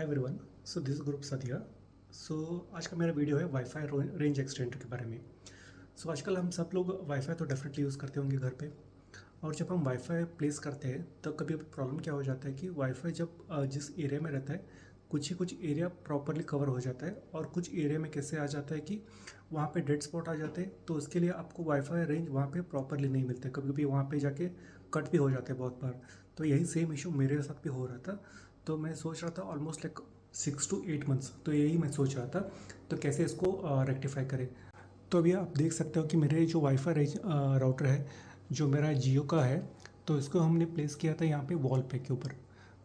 Hi everyone. So this group सतिया। सो आज का मेरा वीडियो है वाईफाई रेंज एक्सटेंडर के बारे में। सो आजकल हम सब लोग वाईफाई तो डेफिनेटली यूज़ करते होंगे घर पे। और जब हम वाईफाई प्लेस करते हैं तब कभी प्रॉब्लम क्या हो जाता है कि वाईफाई जब जिस एरिया में रहता है कुछ ही कुछ एरिया प्रॉपरली कवर हो जाता है और कुछ एरिया में कैसे आ जाता है कि वहाँ पे डेड स्पॉट आ जाते हैं। तो उसके लिए आपको वाईफाई रेंज वहाँ पे प्रॉपरली नहीं मिलता है, कभी कभी वहाँ पे जाके कट भी हो जाते हैं बहुत बार। तो यही सेम इशू मेरे साथ भी हो रहा था। तो मैं सोच रहा था ऑलमोस्ट लाइक 6 to 8 मंथ्स, तो यही मैं सोच रहा था तो कैसे इसको रेक्टिफाई करें। तो अभी आप देख सकते हो कि मेरे जो वाईफाई राउटर है जो मेरा जियो का है, तो इसको हमने प्लेस किया था यहाँ पे वॉल पे के ऊपर।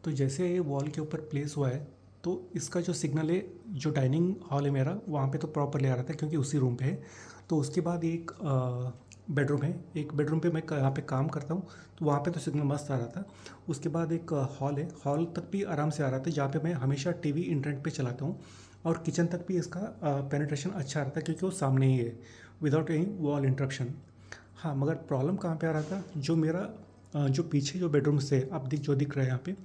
तो जैसे ये वॉल के ऊपर प्लेस हुआ है तो इसका जो सिग्नल है, जो डाइनिंग हॉल है मेरा, वहाँ पे तो प्रॉपरली आ रहा था क्योंकि उसी रूम पे है। तो उसके बाद एक बेडरूम है, एक बेडरूम पे मैं यहाँ पे काम करता हूँ, तो वहाँ पे तो सिग्नल मस्त आ रहा था। उसके बाद एक हॉल है, हॉल तक भी आराम से आ रहा था जहाँ पे मैं हमेशा टीवी इंटरनेट पे चलाता हूँ। और किचन तक भी इसका पेनिट्रेशन अच्छा आ रहा था क्योंकि वो सामने ही है, विदाउट एनी वॉल इंटरप्शन। हाँ, मगर प्रॉब्लम कहाँ पे आ रहा था, जो मेरा जो पीछे जो बेडरूम से आप जो दिख रहा है यहाँ पे,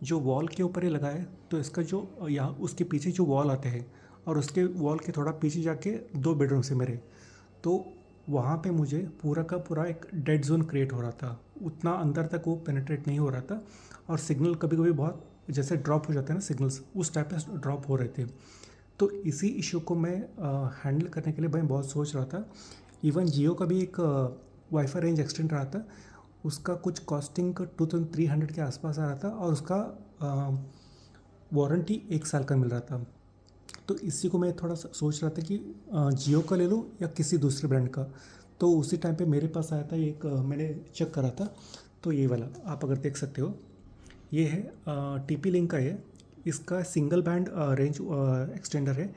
जो वॉल के ऊपर ही लगा है, तो इसका जो यहाँ उसके पीछे जो वॉल आते हैं और उसके वॉल के थोड़ा पीछे जाके दो बेडरूम से मेरे, तो वहाँ पे मुझे पूरा का पूरा एक डेड जोन क्रिएट हो रहा था। उतना अंदर तक वो पेनिट्रेट नहीं हो रहा था और सिग्नल कभी कभी बहुत जैसे ड्रॉप हो जाते हैं ना सिग्नल्स, उस टाइप पे ड्रॉप हो रहे थे। तो इसी इशू को मैं हैंडल करने के लिए मैं बहुत सोच रहा था। इवन जियो का भी एक वाईफाई रेंज एक्सटेंड रहा था, उसका कुछ कॉस्टिंग 2300 के आसपास आ रहा था और उसका वारंटी 1 साल का मिल रहा था। तो इसी को मैं थोड़ा सा सोच रहा था कि जियो का ले लूँ या किसी दूसरे ब्रांड का। तो उसी टाइम पे मेरे पास आया था एक, मैंने चेक करा था, तो ये वाला आप अगर देख सकते हो, ये है टीपी लिंक का है। इसका सिंगल बैंड रेंज एक्सटेंडर है।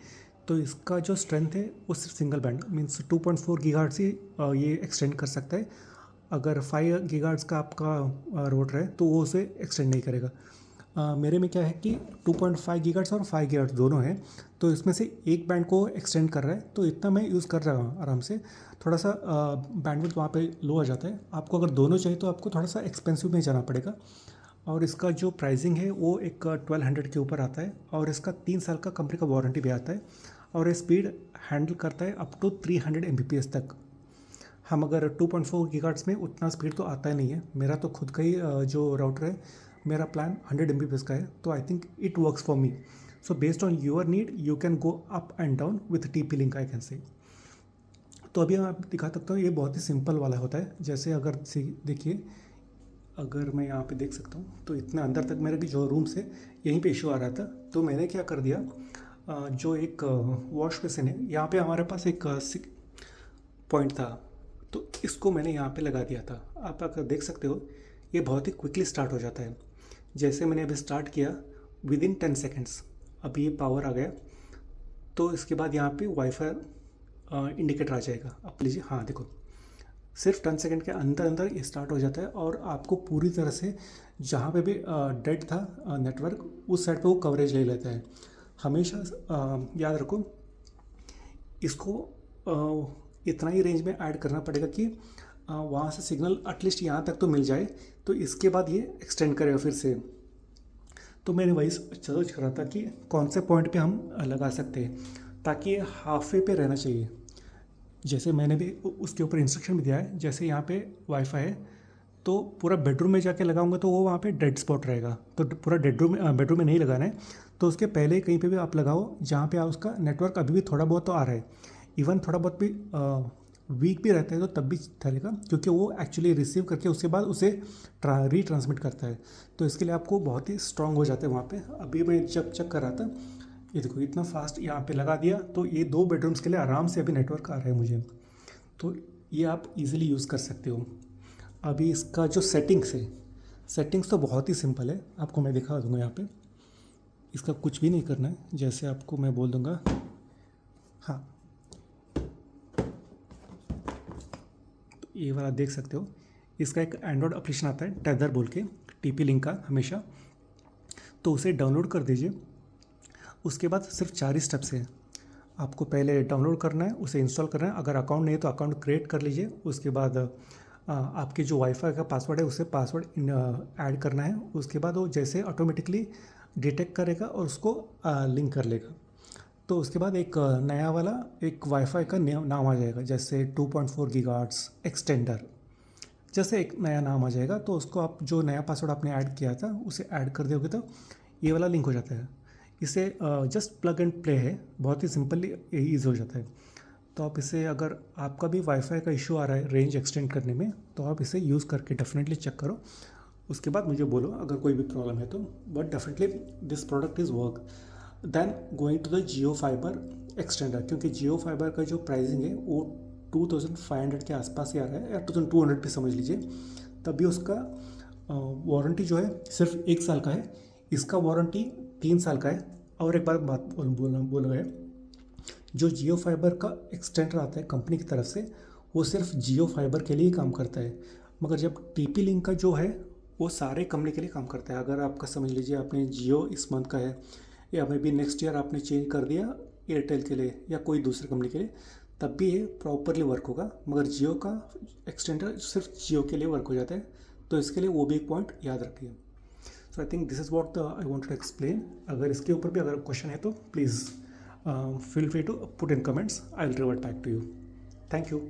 तो इसका जो स्ट्रेंथ है वो सिर्फ सिंगल बैंड मीन्स 2.4 गीगाहर्ट्ज़ ही ये एक्सटेंड कर सकता है। अगर 5 गीगाहर्ट्ज़ का आपका रोटर है तो वो उसे एक्सटेंड नहीं करेगा। मेरे में क्या है कि 2.5 गीगाहर्ट्ज़ और 5 गीगाहर्ट्ज़ दोनों हैं, तो इसमें से एक बैंड को एक्सटेंड कर रहा है, तो इतना मैं यूज़ कर रहा हूँ आराम से। थोड़ा सा बैंडविड्थ वहाँ पे लो आ जाता है। आपको अगर दोनों चाहिए तो आपको थोड़ा सा एक्सपेंसिव में जाना पड़ेगा। और इसका जो प्राइसिंग है वो एक 1200 के ऊपर आता है और इसका 3 साल का कंपनी का वारंटी भी आता है। और ये स्पीड हैंडल करता है अप टू 300 Mbps तक। हम अगर 2.4 गीगाहर्ट्ज़ में उतना स्पीड तो आता ही नहीं है। मेरा तो खुद का ही जो राउटर है, मेरा प्लान 100 Mbps का है, तो I think it works for me. So based on your need you can go up and down with TP link I can say. तो अभी मैं दिखा सकता हूँ, ये बहुत ही सिंपल वाला होता है। जैसे अगर देखिए, अगर मैं यहाँ पे देख सकता हूँ तो इतना अंदर तक मेरे जो रूम से यहीं पे इशू आ रहा था। तो मैंने क्या कर दिया, जो एक वॉश बेसिन है यहाँ पे हमारे पास एक पॉइंट था, तो इसको मैंने यहाँ पे लगा दिया था। आप अगर देख सकते हो ये बहुत ही क्विकली स्टार्ट हो जाता है। जैसे मैंने अभी स्टार्ट किया, विद इन 10 सेकेंड्स अभी ये पावर आ गया। तो इसके बाद यहाँ पे वाईफाई इंडिकेटर आ जाएगा। अब लीजिए, हाँ देखो, सिर्फ 10 सेकंड के अंदर अंदर ये स्टार्ट हो जाता है और आपको पूरी तरह से जहाँ पे भी डेड था नेटवर्क, उस साइड पे वो कवरेज ले लेता है। हमेशा याद रखो, इसको इतना ही रेंज में ऐड करना पड़ेगा कि वहाँ से सिग्नल एटलीस्ट यहाँ तक तो मिल जाए, तो इसके बाद ये एक्सटेंड करेगा फिर से। तो मैंने वही सर्च करा था कि कौन से पॉइंट पे हम लगा सकते हैं ताकि ये हाफ वे पे रहना चाहिए। जैसे मैंने भी उसके ऊपर इंस्ट्रक्शन भी दिया है, जैसे यहाँ पे वाईफाई है तो पूरा बेडरूम में जाके लगाऊंगा तो वो वहाँ पे डेड स्पॉट रहेगा, तो पूरा बेडरूम में नहीं लगाना है। तो उसके पहले कहीं पे भी आप लगाओ जहाँ पे आप उसका नेटवर्क अभी भी थोड़ा बहुत तो आ रहा है, इवन थोड़ा बहुत भी वीक भी रहता है तो तब भी चलेगा, क्योंकि वो एक्चुअली रिसीव करके उसके बाद उसे रीट्रांसमिट करता है। तो इसके लिए आपको बहुत ही स्ट्रांग हो जाता है वहाँ पे। अभी मैं जब चेक कर रहा था, ये देखो इतना फास्ट यहाँ पे लगा दिया, तो ये 2 बेडरूम्स के लिए आराम से अभी नेटवर्क आ रहा है मुझे। तो ये आप इजीली यूज़ कर सकते हो। अभी इसका जो सेटिंग्स है, सेटिंग्स तो बहुत ही सिंपल है, आपको मैं दिखा दूंगा यहाँ पे। इसका कुछ भी नहीं करना है, जैसे आपको मैं बोल दूंगा, हाँ, तो ये वाला देख सकते हो। इसका एक एंड्रॉयड एप्लीकेशन आता है टेदर बोल के, टीपी लिंक का हमेशा, तो उसे डाउनलोड कर दीजिए। उसके बाद सिर्फ 4 ही स्टेप्स हैं। आपको पहले डाउनलोड करना है, उसे इंस्टॉल करना है। अगर अकाउंट नहीं है तो अकाउंट क्रिएट कर लीजिए। उसके बाद आपके जो वाईफाई का पासवर्ड है उसे पासवर्ड ऐड करना है। उसके बाद वो जैसे ऑटोमेटिकली डिटेक्ट करेगा और उसको लिंक कर लेगा। तो उसके बाद एक नया वाला एक वाईफाई का नाम आ जाएगा, जैसे 2.4 गीगाहर्ट्ज़ एक्सटेंडर, जैसे एक नया नाम आ जाएगा। तो उसको आप जो नया पासवर्ड आपने ऐड किया था उसे ऐड कर दोगे तो ये वाला लिंक हो जाता है। इसे जस्ट प्लग एंड प्ले है, बहुत ही सिंपली ईजी हो जाता है। तो आप इसे, अगर आपका भी वाईफाई का इशू आ रहा है रेंज एक्सटेंड करने में, तो आप इसे यूज़ करके डेफिनेटली चेक करो। उसके बाद मुझे बोलो अगर कोई भी प्रॉब्लम है तो। But definitely this product is work then going to the Jio fiber extender, क्योंकि जियो फाइबर का जो प्राइसिंग है वो 2500 के आसपास ही आ रहा है, या 2200 भी समझ लीजिए। तभी उसका वारंटी जो है सिर्फ 1 साल का है, इसका वारंटी 3 साल का है। और एक बात बोल गए, जो जियो फाइबर का एक्सटेंडर आता है कंपनी की तरफ से, वो सिर्फ जियो फाइबर के लिए ही काम करता है। मगर जब टीपी लिंक का जो है वो सारे कंपनी के लिए काम करता है। अगर आपका समझ लीजिए आपने जियो इस मंथ का है, या मे बी नेक्स्ट ईयर आपने चेंज कर दिया एयरटेल के लिए या कोई दूसरे कंपनी के लिए, तब भी ये प्रॉपरली वर्क होगा। मगर जियो का एक्सटेंडर सिर्फ जियो के लिए वर्क हो जाता है, तो इसके लिए वो भी एक पॉइंट याद रखिए। So I think this is what I want to explain. अगर इसके ऊपर भी अगर क्वेश्चन है तो please feel free to put in comments. I will revert back to you. Thank you.